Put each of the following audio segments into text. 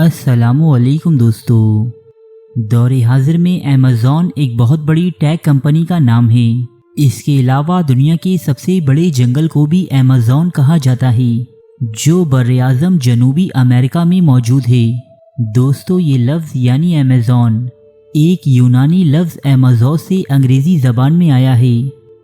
अस्सलाम वालेकुम दोस्तों। दौरे हाजिर में अमेज़ॉन एक बहुत बड़ी टेक कंपनी का नाम है। इसके अलावा दुनिया के सबसे बड़े जंगल को भी अमेज़ॉन कहा जाता है, जो बर्र-ए-आज़म जनूबी अमेरिका में मौजूद है। दोस्तों, ये लफ्ज़ यानी अमेज़ॉन एक यूनानी लफ्ज़ एमाज़ोस से अंग्रेज़ी ज़बान में आया है।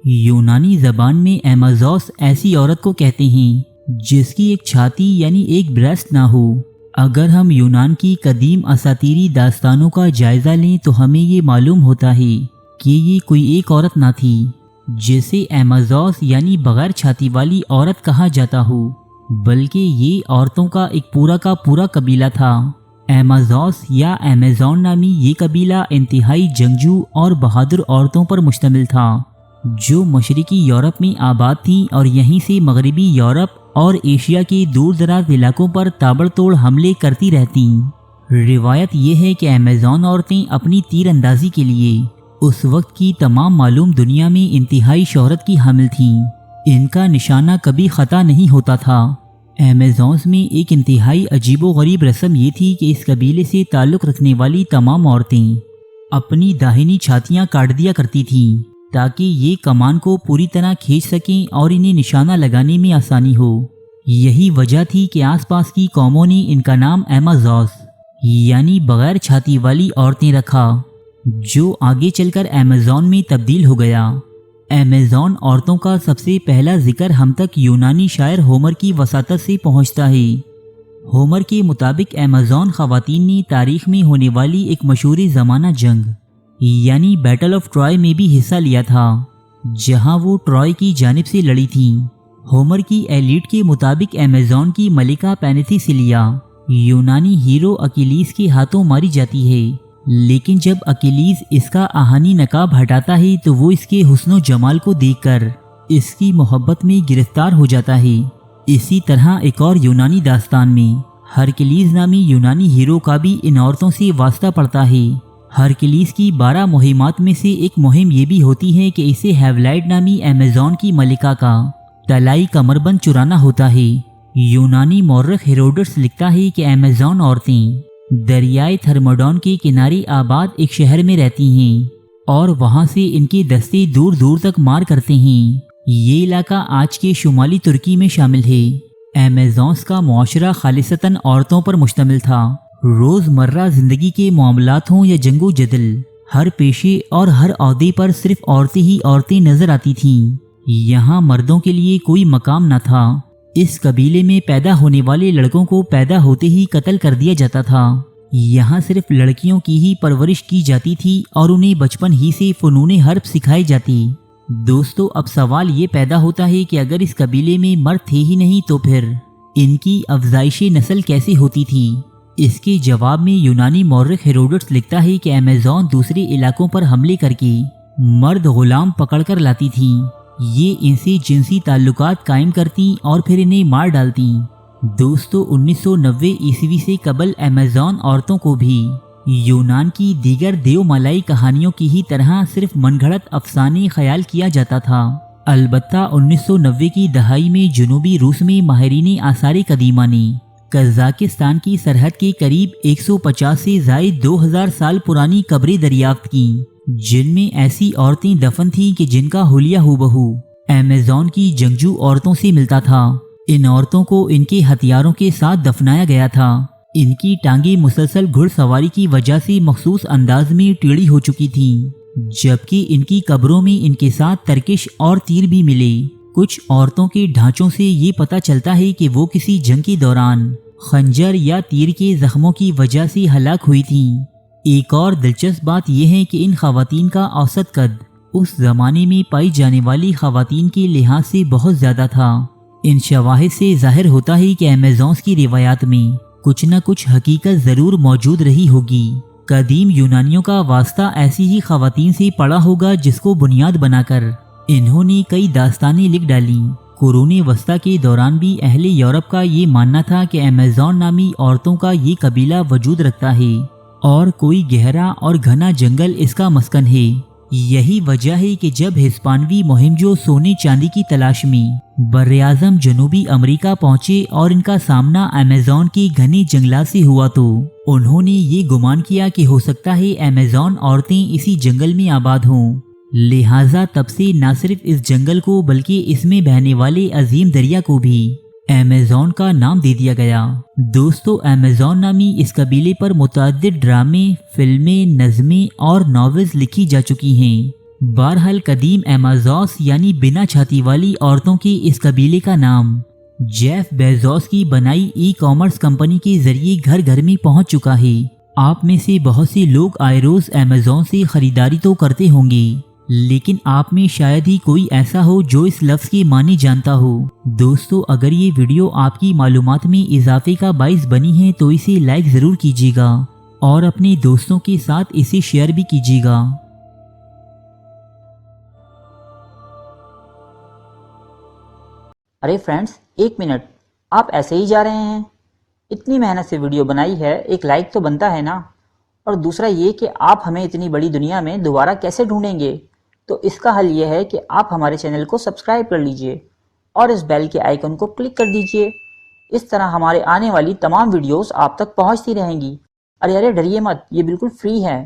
यूनानी ज़बान में एमाज़ोस ऐसी औरत को कहते हैं जिसकी एक छाती यानी एक ब्रेस्ट ना हो। अगर हम यूनान की कदीम असातीरी दास्तानों का जायज़ा लें तो हमें ये मालूम होता है कि ये कोई एक औरत ना थी जिसे एमाज़ोस यानी बग़ैर छाती वाली औरत कहा जाता हो, बल्कि ये औरतों का एक पूरा का पूरा कबीला था। एमाज़ोस या अमेज़ॉन नामी ये कबीला इंतहाई जंगजू और बहादुर औरतों पर मुश्तमिल था, जो मशरिकी यूरोप में आबाद थीं और यहीं से मगरबी यूरोप और एशिया के दूर दराज इलाकों पर ताबड़तोड़ हमले करती रहतीं। रिवायत यह है कि अमेज़ॉन औरतें अपनी तीर अंदाजी के लिए उस वक्त की तमाम मालूम दुनिया में इंतहाई शोहरत की हामिल थीं। इनका निशाना कभी ख़ता नहीं होता था। अमेज़ॉन्स में एक इंतहाई अजीबो-गरीब रस्म ये थी कि इस कबीले से ताल्लुक़ रखने वाली तमाम औरतें अपनी दाहिनी छातियाँ काट दिया करती थीं ताकि ये कमान को पूरी तरह खींच सकें और इन्हें निशाना लगाने में आसानी हो। यही वजह थी कि आसपास की कौमों ने इनका नाम एमाज़ोस यानी बग़ैर छाती वाली औरतें रखा, जो आगे चलकर अमेज़ॉन में तब्दील हो गया। अमेज़ॉन औरतों का सबसे पहला जिक्र हम तक यूनानी शायर होमर की वसातत से पहुँचता है। होमर के मुताबिक अमेज़ॉन ख़वातीन ने तारीख़ में होने वाली एक मशहूर ज़माना जंग यानी बैटल ऑफ ट्रॉय में भी हिस्सा लिया था, जहां वो ट्रॉय की जानिब से लड़ी थीं। होमर की एलिट के मुताबिक अमेज़ॉन की मलिका पेनेथिसिलिया यूनानी हीरो अकीलीस के हाथों मारी जाती है, लेकिन जब अकीलीस इसका आहानी नकाब हटाता है तो वो इसके हुस्नो जमाल को देखकर इसकी मोहब्बत में गिरफ्तार हो जाता है। इसी तरह एक और यूनानी दास्तान में हरक्यूलिस नामी यूनानी हीरो का भी इन औरतों से वास्ता पड़ता है। हरक्यूलिस की 12 मुहिमात में से एक मुहिम ये भी होती है कि इसे हेवलाइट नामी अमेज़ॉन की मलिका का तलाई कमरबंद चुराना होता है। यूनानी मौर्रख हेरोडोटस लिखता है कि अमेज़ॉन औरतें दरियाए थर्मोडॉन के किनारे आबाद एक शहर में रहती हैं और वहां से इनके दस्ते दूर दूर तक मार करते हैं। ये इलाका आज के शुमाली तुर्की में शामिल है। अमेज़ॉन्स का मुआशरा खालिसतन औरतों पर मुश्तमिल था। रोज़मर्रा ज़िंदगी के मामलात हों या जंगो जदल, हर पेशे और हर ओहदे पर सिर्फ औरतें ही औरतें नजर आती थीं। यहाँ मर्दों के लिए कोई मकाम न था। इस कबीले में पैदा होने वाले लड़कों को पैदा होते ही कत्ल कर दिया जाता था। यहाँ सिर्फ लड़कियों की ही परवरिश की जाती थी और उन्हें बचपन ही से फ़नून हर्ब सिखाई जाती। दोस्तों, अब सवाल ये पैदा होता है कि अगर इस कबीले में मर्द थे ही नहीं तो फिर इनकी अफजाइश नस्ल कैसे होती थी? इसके जवाब में यूनानी मौर्रख हेरोडोटस लिखता है कि अमेज़ॉन दूसरे इलाकों पर हमले करके मर्द गुलाम पकड़कर लाती थीं। ये इनसे जिनसी ताल्लुकात कायम करती और फिर इन्हें मार डालती। दोस्तों, 1990 ईस्वी से कबल अमेज़ॉन औरतों को भी यूनान की दीगर देवमालाई कहानियों की ही तरह सिर्फ मनगढ़ंत अफसाने ख्याल किया जाता था। अलबत्ता 1990 की दहाई में जनूबी रूस में माहिरीन आसार कदीमा ने कज़ाकिस्तान की सरहद के करीब 150 से ज़ायद 2000 साल पुरानी कब्रें दरियाफ्त की, जिनमें ऐसी औरतें दफन थीं कि जिनका हुलिया हूबहू अमेज़ॉन की जंगजू औरतों से मिलता था। इन औरतों को इनके हथियारों के साथ दफनाया गया था। इनकी टांगें मुसलसल घुड़सवारी की वजह से मखसूस अंदाज में टेढ़ी हो चुकी थीं, जबकि इनकी कब्रों में इनके साथ तरकिश और तीर भी मिले। कुछ औरतों के ढांचों से ये पता चलता है कि वो किसी जंग के दौरान खंजर या तीर के जख्मों की वजह से हलाक हुई थीं। एक और दिलचस्प बात यह है कि इन खवातीन का औसत कद उस जमाने में पाई जाने वाली खवातीन के लिहाज से बहुत ज़्यादा था। इन शवाहिद से जाहिर होता है कि अमेज़ॉन्स की रिवायात में कुछ न कुछ हकीकत ज़रूर मौजूद रही होगी। कदीम यूनानियों का वास्ता ऐसी ही खवातीन से पड़ा होगा जिसको बुनियाद बनाकर इन्होंने कई दास्तानें लिख डाली। कुरूने वस्ता के दौरान भी अहले यूरोप का ये मानना था कि अमेज़ॉन नामी औरतों का ये कबीला वजूद रखता है और कोई गहरा और घना जंगल इसका मस्कन है। यही वजह है कि जब हिस्पानवी मुहिम जो सोने चांदी की तलाश में बर्र-ए-आज़म जनूबी अमेरिका पहुंचे और इनका सामना अमेज़न के घने जंगलात से हुआ तो उन्होंने ये गुमान किया कि हो सकता है अमेज़न औरतें इसी जंगल में आबाद हों। लिहाजा तब से न सिर्फ इस जंगल को बल्कि इसमें बहने वाले अजीम दरिया को भी अमेज़न का नाम दे दिया गया। दोस्तों, अमेज़न नामी इस कबीले पर मुतअद्दिद ड्रामे, फिल्में, नज़में और नॉवेल्स लिखी जा चुकी हैं। बहरहाल कदीम अमेज़ॉस यानी बिना छाती वाली औरतों के इस कबीले का नाम जेफ बेजोस की बनाई ई कॉमर्स कंपनी के जरिए घर घर में पहुंच चुका है। आप में से बहुत से लोग आए रोज अमेज़न से खरीदारी तो करते होंगे, लेकिन आप में शायद ही कोई ऐसा हो जो इस लफ्ज़ के माने जानता हो। दोस्तों, अगर ये वीडियो आपकी मालूमात में इजाफे का बाइस बनी है तो इसे लाइक ज़रूर कीजिएगा और अपने दोस्तों के साथ इसे शेयर भी कीजिएगा। अरे फ्रेंड्स, एक मिनट, आप ऐसे ही जा रहे हैं? इतनी मेहनत से वीडियो बनाई है, एक लाइक तो बनता है ना। और दूसरा ये कि आप हमें इतनी बड़ी दुनिया में दोबारा कैसे ढूंढेंगे? तो इसका हल ये है कि आप हमारे चैनल को सब्सक्राइब कर लीजिए और इस बेल के आइकन को क्लिक कर दीजिए। इस तरह हमारे आने वाली तमाम वीडियोस आप तक पहुंचती रहेंगी। अरे डरिए मत, ये बिल्कुल फ्री है।